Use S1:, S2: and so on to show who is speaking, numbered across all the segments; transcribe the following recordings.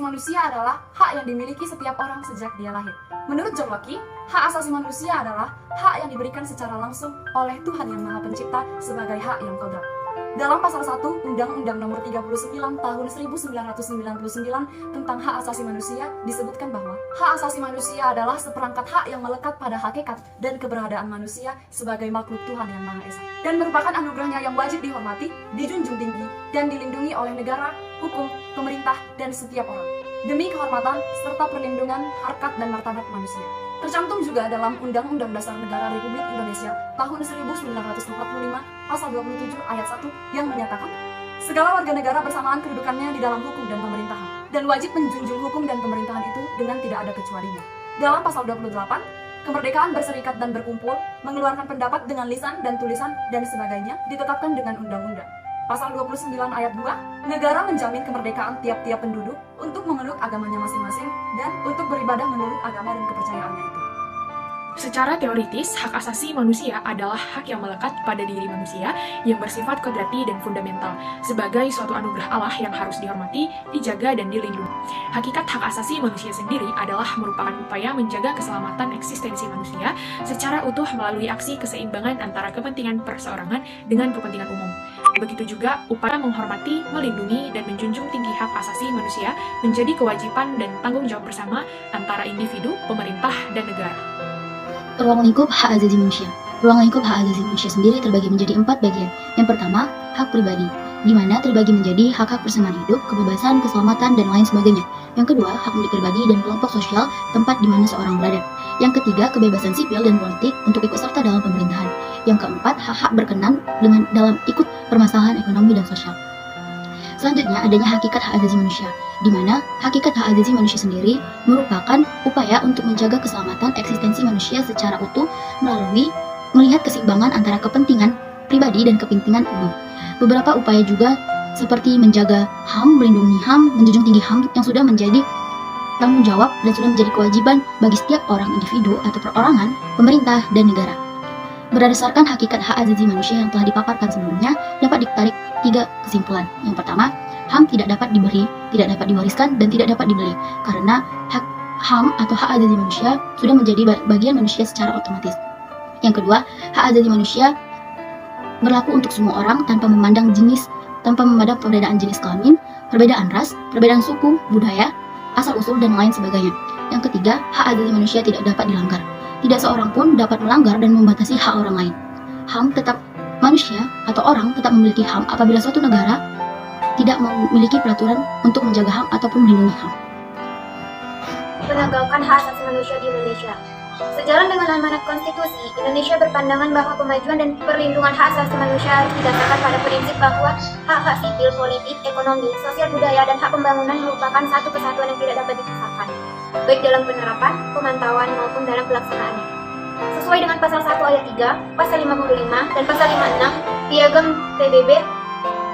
S1: asasi manusia adalah hak yang dimiliki setiap orang sejak dia lahir. Menurut John Locke, hak asasi manusia adalah hak yang diberikan secara langsung oleh Tuhan Yang Maha Pencipta sebagai hak yang kodrat. Dalam pasal 1 Undang-Undang Nomor 39 Tahun 1999 tentang hak asasi manusia disebutkan bahwa hak asasi manusia adalah seperangkat hak yang melekat pada hakikat dan keberadaan manusia sebagai makhluk Tuhan Yang Maha Esa, dan merupakan anugerahnya yang wajib dihormati, dijunjung tinggi, dan dilindungi oleh negara, hukum, pemerintah, dan setiap orang demi kehormatan serta perlindungan harkat dan martabat manusia. Tercantum juga dalam Undang-Undang Dasar Negara Republik Indonesia tahun 1945 pasal 27 ayat 1 yang menyatakan segala warga negara bersamaan kedudukannya di dalam hukum dan pemerintahan dan wajib menjunjung hukum dan pemerintahan itu dengan tidak ada kecualinya. Dalam pasal 28, kemerdekaan berserikat dan berkumpul, mengeluarkan pendapat dengan lisan dan tulisan dan sebagainya ditetapkan dengan undang-undang. Pasal 29 ayat 2, negara menjamin kemerdekaan tiap-tiap penduduk untuk memeluk agamanya masing-masing dan untuk beribadah menurut agama dan kepercayaannya itu.
S2: Secara teoritis, hak asasi manusia adalah hak yang melekat pada diri manusia yang bersifat kodrati dan fundamental, sebagai suatu anugerah Allah yang harus dihormati, dijaga, dan dilindungi. Hakikat hak asasi manusia sendiri adalah merupakan upaya menjaga keselamatan eksistensi manusia secara utuh melalui aksi keseimbangan antara kepentingan perseorangan dengan kepentingan umum. Begitu juga, upaya menghormati, melindungi, dan menjunjung tinggi hak asasi manusia menjadi kewajiban dan tanggung jawab bersama antara individu, pemerintah, dan negara.
S3: Ruang lingkup hak asasi manusia. Ruang lingkup hak asasi manusia sendiri terbagi menjadi 4 bagian. Yang pertama, hak pribadi, di mana terbagi menjadi hak-hak persamaan hidup, kebebasan, keselamatan, dan lain sebagainya. Yang kedua, hak milik pribadi dan kelompok sosial, tempat di mana seorang berada. Yang ketiga, kebebasan sipil dan politik untuk ikut serta dalam pemerintahan. Yang keempat, hak-hak berkenan dalam ikut permasalahan ekonomi dan sosial. Selanjutnya, adanya hakikat hak asasi manusia, di mana hakikat hak asasi manusia sendiri merupakan upaya untuk menjaga keselamatan eksistensi manusia secara utuh melalui melihat keseimbangan antara kepentingan pribadi dan kepentingan umum. Beberapa upaya juga seperti menjaga HAM, melindungi HAM, menjunjung tinggi HAM yang sudah menjadi tanggung jawab dan sudah menjadi kewajiban bagi setiap orang individu atau perorangan, pemerintah, dan negara. Berdasarkan hakikat hak asasi manusia yang telah dipaparkan sebelumnya, dapat ditarik 3 kesimpulan. Yang pertama, HAM tidak dapat diberi, tidak dapat diwariskan, dan tidak dapat dibeli, karena hak HAM atau hak asasi manusia sudah menjadi bagian manusia secara otomatis. Yang kedua, hak asasi manusia berlaku untuk semua orang tanpa memandang perbedaan jenis kelamin, perbedaan ras, perbedaan suku, budaya, asal-usul, dan lain sebagainya. Yang ketiga, hak asasi manusia tidak dapat dilanggar. Tidak seorang pun dapat melanggar dan membatasi hak orang lain. HAM tetap manusia atau orang tetap memiliki HAM apabila suatu negara tidak memiliki peraturan untuk menjaga HAM ataupun melindungi HAM.
S4: Penegakan hak asasi manusia di Indonesia. Sejalan dengan amanat konstitusi, Indonesia berpandangan bahwa kemajuan dan perlindungan hak asasi manusia harus didasarkan pada prinsip bahwa hak-hak sipil, politik, ekonomi, sosial budaya, dan hak pembangunan merupakan satu kesatuan yang tidak dapat dipisahkan, baik dalam penerapan, pemantauan, maupun dalam pelaksanaannya. Sesuai dengan pasal 1 ayat 3, pasal 55, dan pasal 56 Piagam PBB,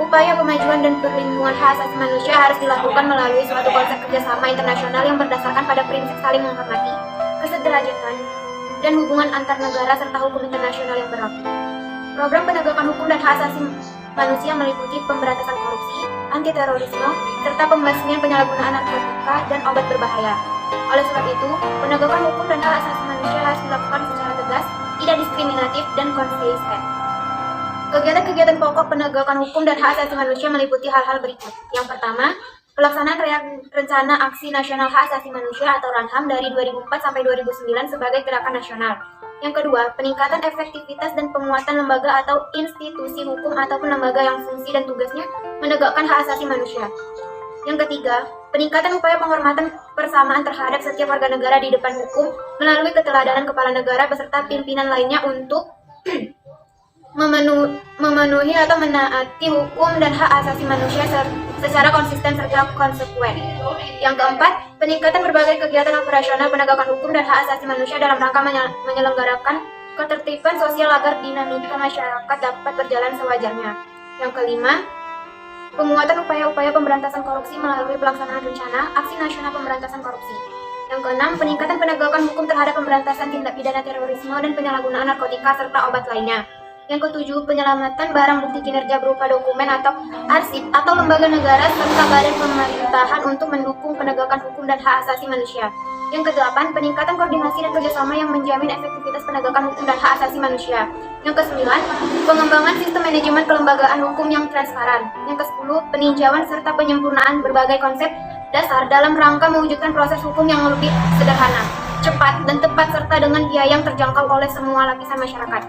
S4: upaya kemajuan dan perlindungan hak asasi manusia harus dilakukan melalui suatu konsep kerjasama internasional yang berdasarkan pada prinsip saling menghormati, kesederajatan, dan hubungan antar negara serta hukum internasional yang berlaku. Program penegakan hukum dan hak asasi manusia meliputi pemberantasan korupsi, anti-terorisme, serta pembasmian penyalahgunaan narkotika dan obat berbahaya. Oleh sebab itu, penegakan hukum dan hak asasi manusia harus dilakukan secara tegas, tidak diskriminatif, dan konsisten. Kegiatan-kegiatan pokok penegakan hukum dan hak asasi manusia meliputi hal-hal berikut. Yang pertama, pelaksanaan Rencana Aksi Nasional Hak Asasi Manusia atau RANHAM dari 2004 sampai 2009 sebagai gerakan nasional. Yang kedua, peningkatan efektivitas dan penguatan lembaga atau institusi hukum ataupun lembaga yang fungsi dan tugasnya menegakkan hak asasi manusia. Yang ketiga, peningkatan upaya penghormatan persamaan terhadap setiap warga negara di depan hukum melalui keteladanan kepala negara beserta pimpinan lainnya untuk memenuhi atau menaati hukum dan hak asasi manusia secara konsisten serta konsekuen. Yang keempat, peningkatan berbagai kegiatan operasional penegakan hukum dan hak asasi manusia dalam rangka menyelenggarakan ketertiban sosial agar dinamika masyarakat dapat berjalan sewajarnya. Yang kelima, penguatan upaya-upaya pemberantasan korupsi melalui pelaksanaan rencana Aksi Nasional Pemberantasan Korupsi. Yang keenam, peningkatan penegakan hukum terhadap pemberantasan tindak pidana terorisme dan penyalahgunaan narkotika serta obat lainnya. Yang ketujuh, penyelamatan barang bukti kinerja berupa dokumen atau arsip atau lembaga negara serta badan pemerintahan untuk mendukung penegakan hukum dan hak asasi manusia. Yang kedelapan, peningkatan koordinasi dan kerjasama yang menjamin efektivitas penegakan hukum dan hak asasi manusia. Yang kesembilan, pengembangan sistem manajemen kelembagaan hukum yang transparan. Yang kesepuluh, peninjauan serta penyempurnaan berbagai konsep dasar dalam rangka mewujudkan proses hukum yang lebih sederhana, cepat, dan tepat serta dengan biaya yang terjangkau oleh semua lapisan masyarakat.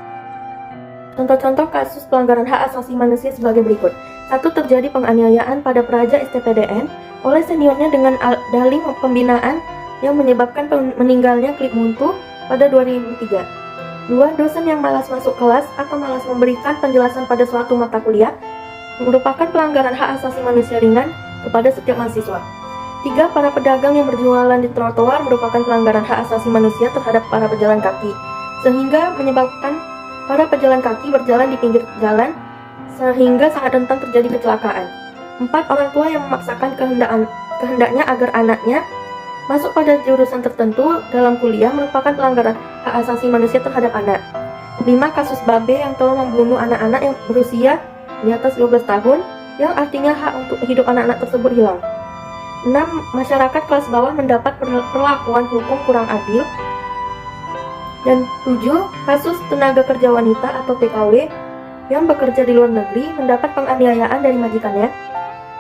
S5: Contoh-contoh kasus pelanggaran hak asasi manusia sebagai berikut. 1. Terjadi penganiayaan pada peraja STPDN oleh seniornya dengan dalih pembinaan yang menyebabkan meninggalnya Klip Muntu pada 2003. 2. Dosen yang malas masuk kelas atau malas memberikan penjelasan pada suatu mata kuliah merupakan pelanggaran hak asasi manusia ringan kepada setiap mahasiswa. 3. Para pedagang yang berjualan di trotoar merupakan pelanggaran hak asasi manusia terhadap para pejalan kaki, sehingga menyebabkan para pejalan kaki berjalan di pinggir jalan, sehingga sangat rentan terjadi kecelakaan. 4. Orang tua yang memaksakan kehendaknya agar anaknya masuk pada jurusan tertentu dalam kuliah merupakan pelanggaran hak asasi manusia terhadap anak. 5. Kasus babe yang telah membunuh anak-anak yang berusia di atas 12 tahun, yang artinya hak untuk hidup anak-anak tersebut hilang. 6. Masyarakat kelas bawah mendapat perlakuan hukum kurang adil. Dan 7. Kasus tenaga kerja wanita atau TKW yang bekerja di luar negeri mendapat penganiayaan dari majikannya.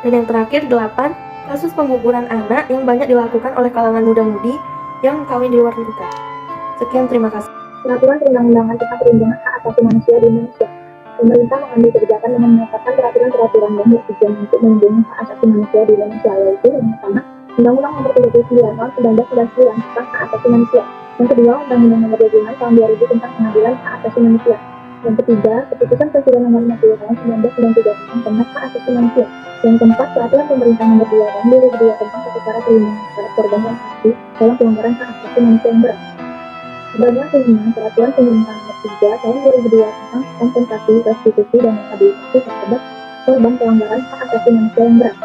S5: Dan yang terakhir 8. Kasus pengguguran anak yang banyak dilakukan oleh kalangan muda-mudi yang kawin di luar nikah. Sekian, terima kasih.
S6: Peraturan Perundang-undangan tentang Perlindungan Hak Asasi Manusia di Indonesia. Pemerintah mengambil kebijakan dengan menetapkan peraturan-peraturan yang bertujuan untuk melindungi hak asasi manusia di Indonesia, yaitu yang pertama, Undang-Undang Nomor 39 Tahun 1999 tentang Hak Asasi Manusia. Yang kedua, Undang-Undang Nomor 26 Tahun 2000 tentang Pengadilan Hak Asasi Manusia. Yang ketiga, Keputusan Presiden Nomor 50 Tahun 1993 tentang Komnas Hak Asasi Manusia. Yang keempat, Peraturan Pemerintah Nomor 2 Tahun 2002 tentang Tata Perlindungan terhadap korban dan saksi dalam pelanggaran hak asasi manusia yang berat. Sebagai kelima, Peraturan Pemerintah Nomor 3 Tahun 2002 tentang kompensasi, restitusi, dan rehabilitasi terhadap korban pelanggaran hak asasi manusia yang berat.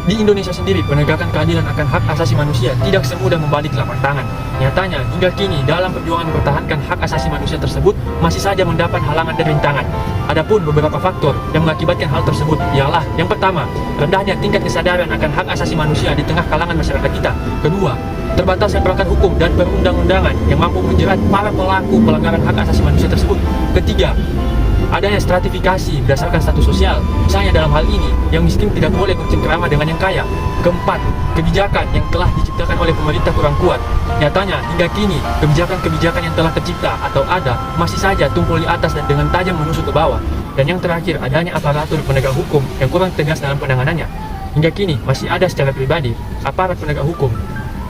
S7: Di Indonesia sendiri, penegakan keadilan akan hak asasi manusia tidak semudah membalik telapak tangan. Nyatanya, hingga kini dalam perjuangan mempertahankan hak asasi manusia tersebut masih saja mendapat halangan dan rintangan. Adapun beberapa faktor yang mengakibatkan hal tersebut ialah: yang pertama, rendahnya tingkat kesadaran akan hak asasi manusia di tengah kalangan masyarakat kita. Kedua, terbatasnya perangkat hukum dan perundang-undangan yang mampu menjerat para pelaku pelanggaran hak asasi manusia tersebut. Ketiga, adanya stratifikasi berdasarkan status sosial, misalnya dalam hal ini, yang miskin tidak boleh bercengkerama dengan yang kaya. Keempat, kebijakan yang telah diciptakan oleh pemerintah kurang kuat. Nyatanya, hingga kini, kebijakan-kebijakan yang telah tercipta atau ada masih saja tumpul di atas dan dengan tajam menusuk ke bawah. Dan yang terakhir, adanya aparatur penegak hukum yang kurang tegas dalam penanganannya. Hingga kini, masih ada secara pribadi, aparat penegak hukum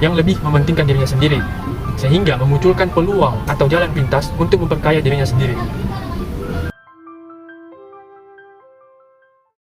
S7: yang lebih mementingkan dirinya sendiri, sehingga memunculkan peluang atau jalan pintas untuk memperkaya dirinya sendiri.